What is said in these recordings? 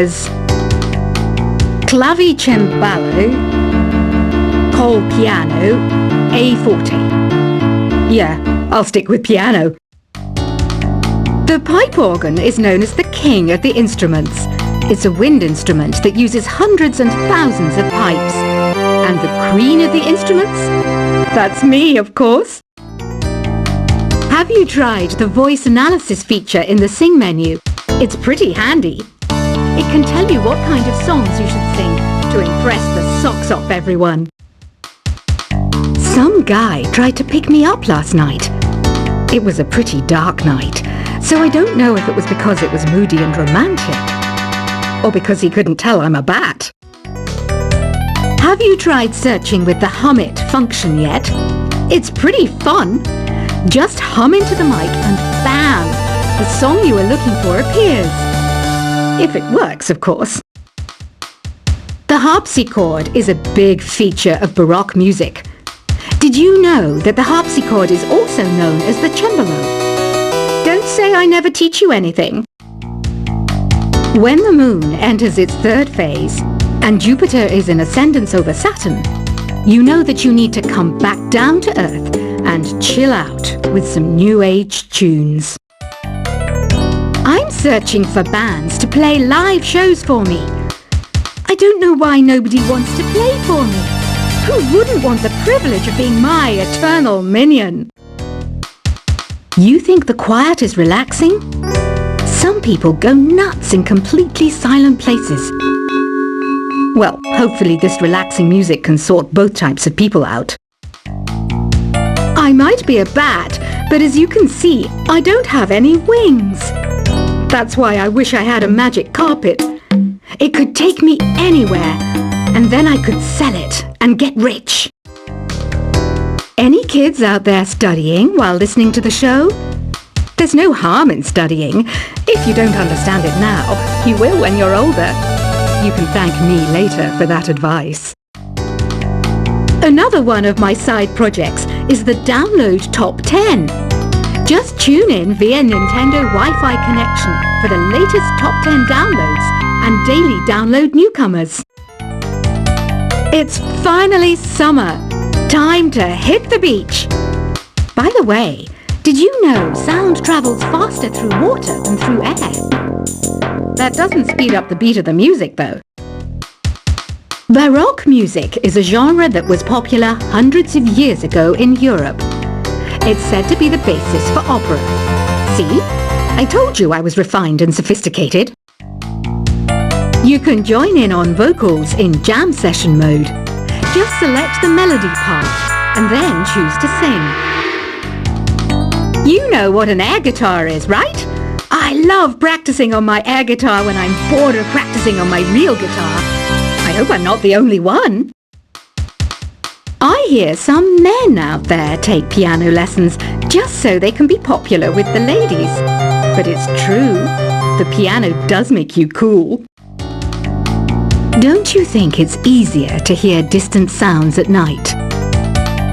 As clavicembalo, col piano, A forte. Yeah, I'll stick with piano. The pipe organ is known as the king of the instruments. It's a wind instrument that uses hundreds and thousands of pipes. And the queen of the instruments? That's me, of course. Have you tried the voice analysis feature in the Sing menu? It's pretty handy. It can tell you what kind of songs you should sing to impress the socks off everyone. Some guy tried to pick me up last night. It was a pretty dark night, so I don't know if it was because it was moody and romantic, or because he couldn't tell I'm a bat. Have you tried searching with the Hum It function yet? It's pretty fun. Just hum into the mic and bam! The song you were looking for appears. If it works, of course. The harpsichord is a big feature of Baroque music. Did you know that the harpsichord is also known as the cembalo? Don't say I never teach you anything. When the moon enters its third phase and Jupiter is in ascendance over Saturn, you know that you need to come back down to Earth and chill out with some new age tunes. I'm searching for bands to play live shows for me. I don't know why nobody wants to play for me. Who wouldn't want the privilege of being my eternal minion? You think the quiet is relaxing? Some people go nuts in completely silent places. Well, hopefully this relaxing music can sort both types of people out. I might be a bat, but as you can see, I don't have any wings. That's why I wish I had a magic carpet. It could take me anywhere, and then I could sell it and get rich. Any kids out there studying while listening to the show? There's no harm in studying. If you don't understand it now, you will when you're older. You can thank me later for that advice. Another one of my side projects is the Download Top 10. Just tune in via Nintendo Wi-Fi connection for the latest top 10 downloads and daily download newcomers. It's finally summer. Time to hit the beach. By the way, did you know sound travels faster through water than through air? That doesn't speed up the beat of the music, though. Baroque music is a genre that was popular hundreds of years ago in Europe. It's said to be the basis for opera. See? I told you I was refined and sophisticated. You can join in on vocals in jam session mode. Just select the melody part and then choose to sing. You know what an air guitar is, right? I love practicing on my air guitar when I'm bored of practicing on my real guitar. I hope I'm not the only one. I hear some men out there take piano lessons just so they can be popular with the ladies. But it's true, the piano does make you cool. Don't you think it's easier to hear distant sounds at night?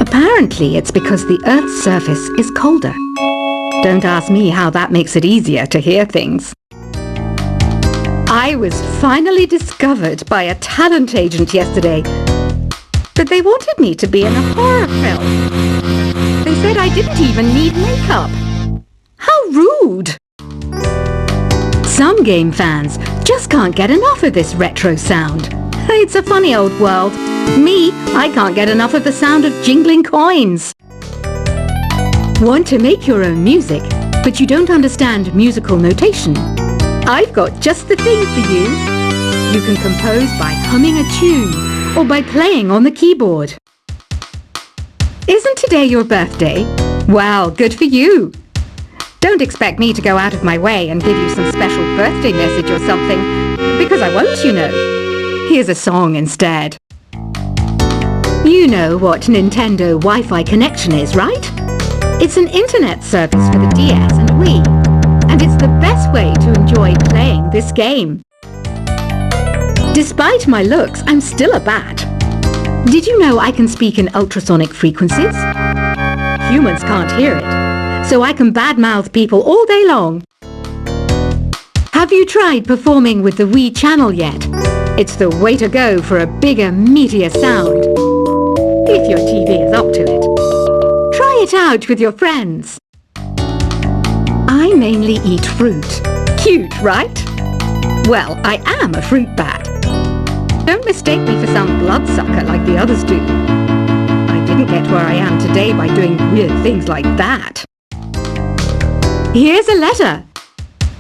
Apparently it's because the Earth's surface is colder. Don't ask me how that makes it easier to hear things. I was finally discovered by a talent agent yesterday. But they wanted me to be in a horror film. They said I didn't even need makeup. How rude! Some game fans just can't get enough of this retro sound. It's a funny old world. Me, I can't get enough of the sound of jingling coins. Want to make your own music, but you don't understand musical notation? I've got just the thing for you. You can compose by humming a tune or by playing on the keyboard. Isn't today your birthday? Well, good for you. Don't expect me to go out of my way and give you some special birthday message or something, because I won't, you know. Here's a song instead. You know what Nintendo Wi-Fi connection is, right? It's an internet service for the DS and Wii, and it's the best way to enjoy playing this game. Despite my looks, I'm still a bat. Did you know I can speak in ultrasonic frequencies? Humans can't hear it, so I can badmouth people all day long. Have you tried performing with the Wii channel yet? It's the way to go for a bigger, meatier sound. If your TV is up to it. Try it out with your friends. I mainly eat fruit. Cute, right? Well, I am a fruit bat. Don't mistake me for some bloodsucker like the others do. I didn't get where I am today by doing weird things like that. Here's a letter.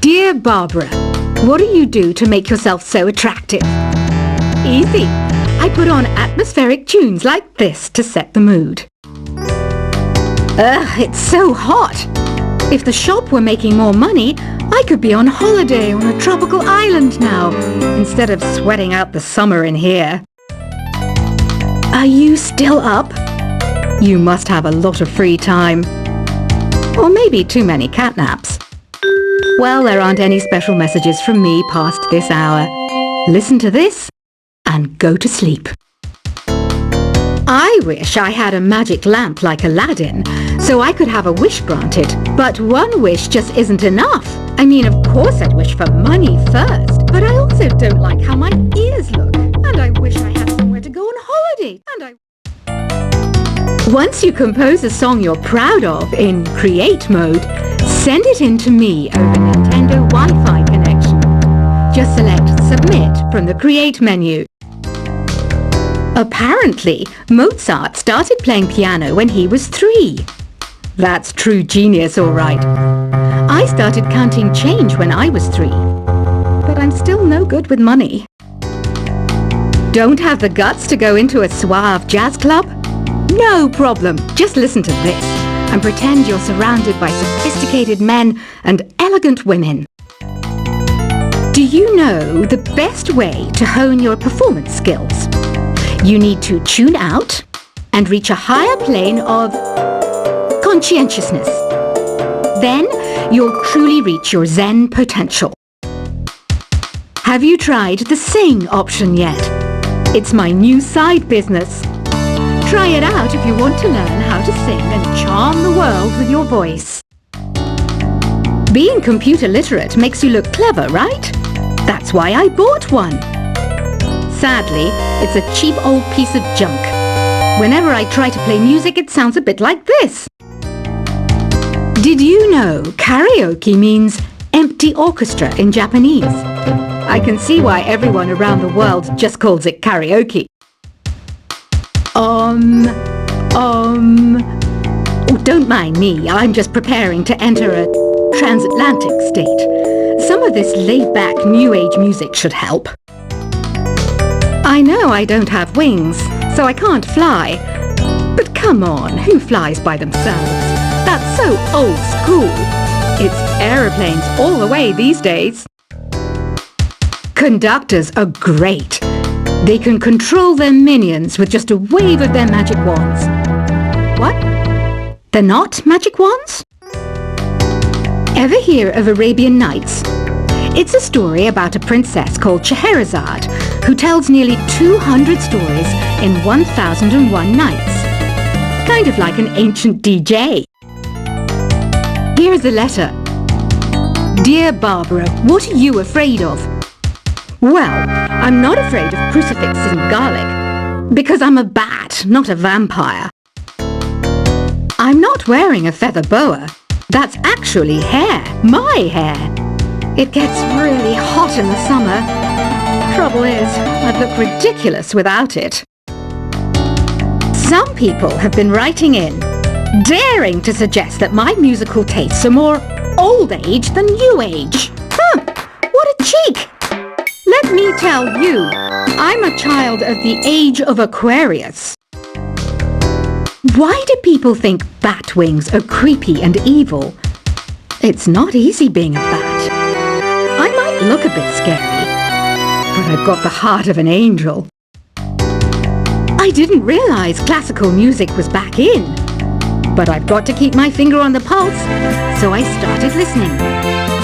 Dear Barbara, what do you do to make yourself so attractive? Easy. I put on atmospheric tunes like this to set the mood. Ugh, it's so hot. If the shop were making more money, I could be on holiday on a tropical island now, instead of sweating out the summer in here. Are you still up? You must have a lot of free time. Or maybe too many catnaps. Well, there aren't any special messages from me past this hour. Listen to this and go to sleep. I wish I had a magic lamp like Aladdin, so I could have a wish granted. But one wish just isn't enough. I mean, of course I'd wish for money first, but I also don't like how my ears look, and I wish I had somewhere to go on holiday, Once you compose a song you're proud of in Create mode, send it in to me over Nintendo Wi-Fi connection. Just select Submit from the Create menu. Apparently, Mozart started playing piano when he was 3. That's true genius, all right. I started counting change when I was 3, but I'm still no good with money. Don't have the guts to go into a suave jazz club? No problem. Just listen to this and pretend you're surrounded by sophisticated men and elegant women. Do you know the best way to hone your performance skills? You need to tune out and reach a higher plane of conscientiousness. Then you'll truly reach your Zen potential. Have you tried the Sing option yet? It's my new side business. Try it out if you want to learn how to sing and charm the world with your voice. Being computer literate makes you look clever, right? That's why I bought one. Sadly, it's a cheap old piece of junk. Whenever I try to play music, it sounds a bit like this. Did you know karaoke means empty orchestra in Japanese? I can see why everyone around the world just calls it karaoke. Oh, don't mind me. I'm just preparing to enter a transatlantic state. Some of this laid-back new age music should help. I know I don't have wings, so I can't fly. But come on, who flies by themselves? That's so old school. It's aeroplanes all the way these days. Conductors are great. They can control their minions with just a wave of their magic wands. What? They're not magic wands? Ever hear of Arabian Nights? It's a story about a princess called Scheherazade who tells nearly 200 stories in 1001 nights. Kind of like an ancient DJ. Here's a letter. Dear Barbara, what are you afraid of? Well, I'm not afraid of crucifixes and garlic, because I'm a bat, not a vampire. I'm not wearing a feather boa. That's actually hair, my hair. It gets really hot in the summer. Trouble is, I'd look ridiculous without it. Some people have been writing in, daring to suggest that my musical tastes are more old age than new age. What a cheek! Let me tell you, I'm a child of the age of Aquarius. Why do people think bat wings are creepy and evil? It's not easy being a bat. I might look a bit scary, but I've got the heart of an angel. I didn't realize classical music was back in, but I've got to keep my finger on the pulse, so I started listening.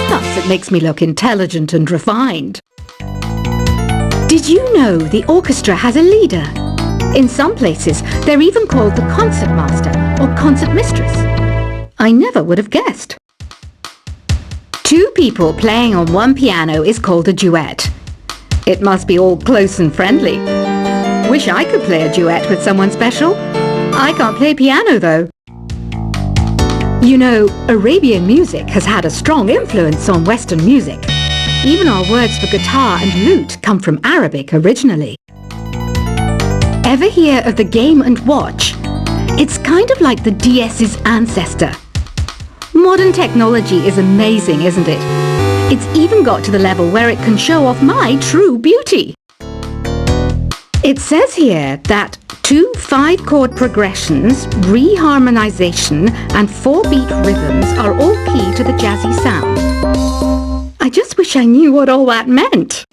Plus, it makes me look intelligent and refined. Did you know the orchestra has a leader? In some places, they're even called the concertmaster or concertmistress. I never would have guessed. Two people playing on one piano is called a duet. It must be all close and friendly. Wish I could play a duet with someone special. I can't play piano though. You know, Arabian music has had a strong influence on Western music. Even our words for guitar and lute come from Arabic originally. Ever hear of the Game & Watch? It's kind of like the DS's ancestor. Modern technology is amazing, isn't it? It's even got to the level where it can show off my true beauty. It says here that 2 5-chord progressions, reharmonization and 4-beat rhythms are all key to the jazzy sound. I just wish I knew what all that meant.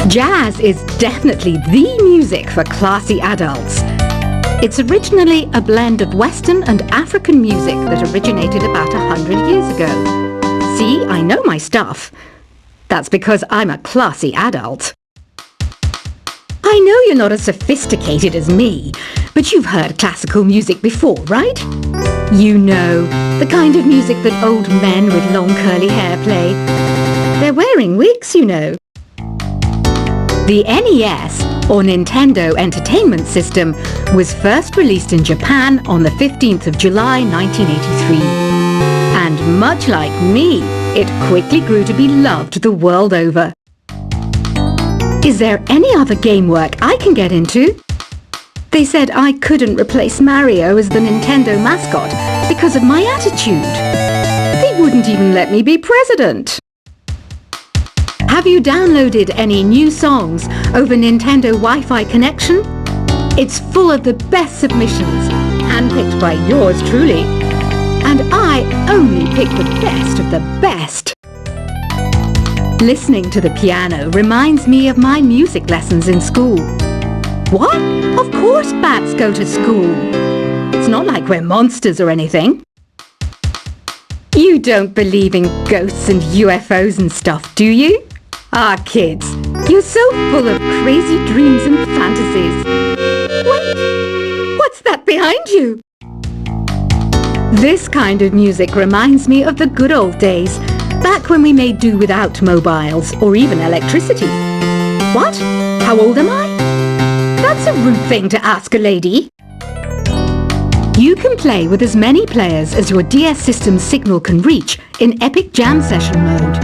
Jazz is definitely the music for classy adults. It's originally a blend of Western and African music that originated about 100 years ago. See, I know my stuff. That's because I'm a classy adult. I know you're not as sophisticated as me, but you've heard classical music before, right? You know, the kind of music that old men with long curly hair play. They're wearing wigs, you know. The NES, or Nintendo Entertainment System, was first released in Japan on the 15th of July 1983. And much like me, it quickly grew to be loved the world over. Is there any other game work I can get into? They said I couldn't replace Mario as the Nintendo mascot because of my attitude. They wouldn't even let me be president. Have you downloaded any new songs over Nintendo Wi-Fi connection? It's full of the best submissions, handpicked by yours truly. And I only pick the best of the best. Listening to the piano reminds me of my music lessons in school. What? Of course bats go to school. It's not like we're monsters or anything. You don't believe in ghosts and UFOs and stuff, do you? Ah, kids, you're so full of crazy dreams and fantasies. Wait, what's that behind you? This kind of music reminds me of the good old days, back when we made do without mobiles or even electricity. What? How old am I? That's a rude thing to ask a lady. You can play with as many players as your DS system's signal can reach in Epic Jam Session mode.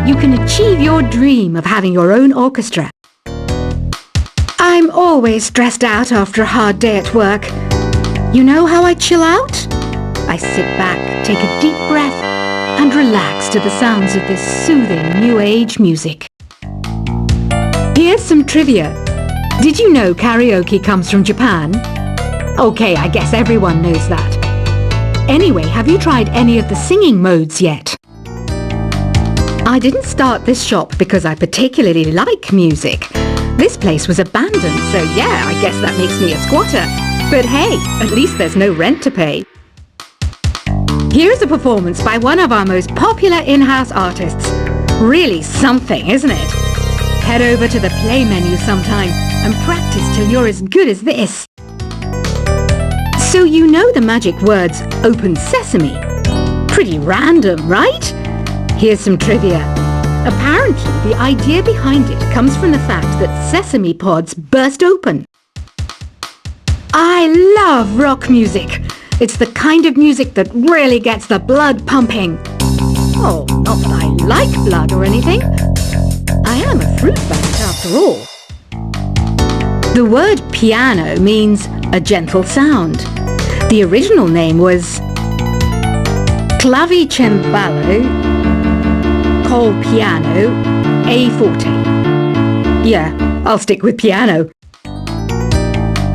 You can achieve your dream of having your own orchestra. I'm always stressed out after a hard day at work. You know how I chill out? I sit back, take a deep breath, and relax to the sounds of this soothing new age music. Here's some trivia. Did you know karaoke comes from Japan? Okay, I guess everyone knows that. Anyway, have you tried any of the singing modes yet? I didn't start this shop because I particularly like music. This place was abandoned, so yeah, I guess that makes me a squatter. But hey, at least there's no rent to pay. Here's a performance by one of our most popular in-house artists. Really something, isn't it? Head over to the play menu sometime and practice till you're as good as this. So you know the magic words "Open Sesame." Pretty random, right? Here's some trivia. Apparently, the idea behind it comes from the fact that sesame pods burst open. I love rock music. It's the kind of music that really gets the blood pumping. Oh, not that I like blood or anything. I am a fruit bat after all. The word piano means a gentle sound. The original name was clavicembalo col piano a forte. Yeah, I'll stick with piano.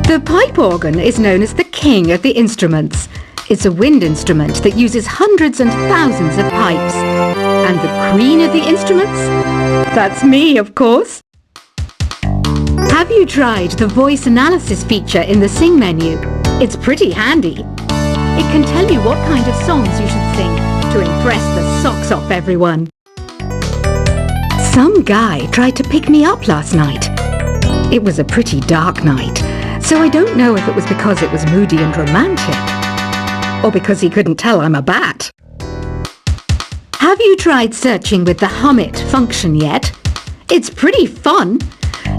The pipe organ is known as the king of the instruments. It's a wind instrument that uses hundreds and thousands of pipes. And the queen of the instruments? That's me, of course. Have you tried the voice analysis feature in the Sing menu? It's pretty handy. It can tell you what kind of songs you should sing to impress the socks off everyone. Some guy tried to pick me up last night. It was a pretty dark night, so I don't know if it was because it was moody and romantic, or because he couldn't tell I'm a bat. Have you tried searching with the Hum It function yet? It's pretty fun.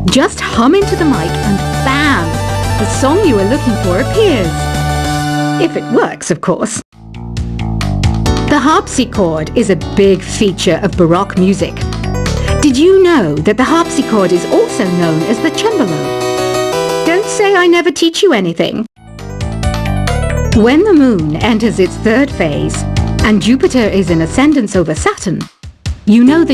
Just hum into the mic and bam! The song you are looking for appears. If it works, of course. The harpsichord is a big feature of Baroque music. Did you know that the harpsichord is also known as the cembalo? Don't say I never teach you anything. When the moon enters its third phase and Jupiter is in ascendance over Saturn, you know that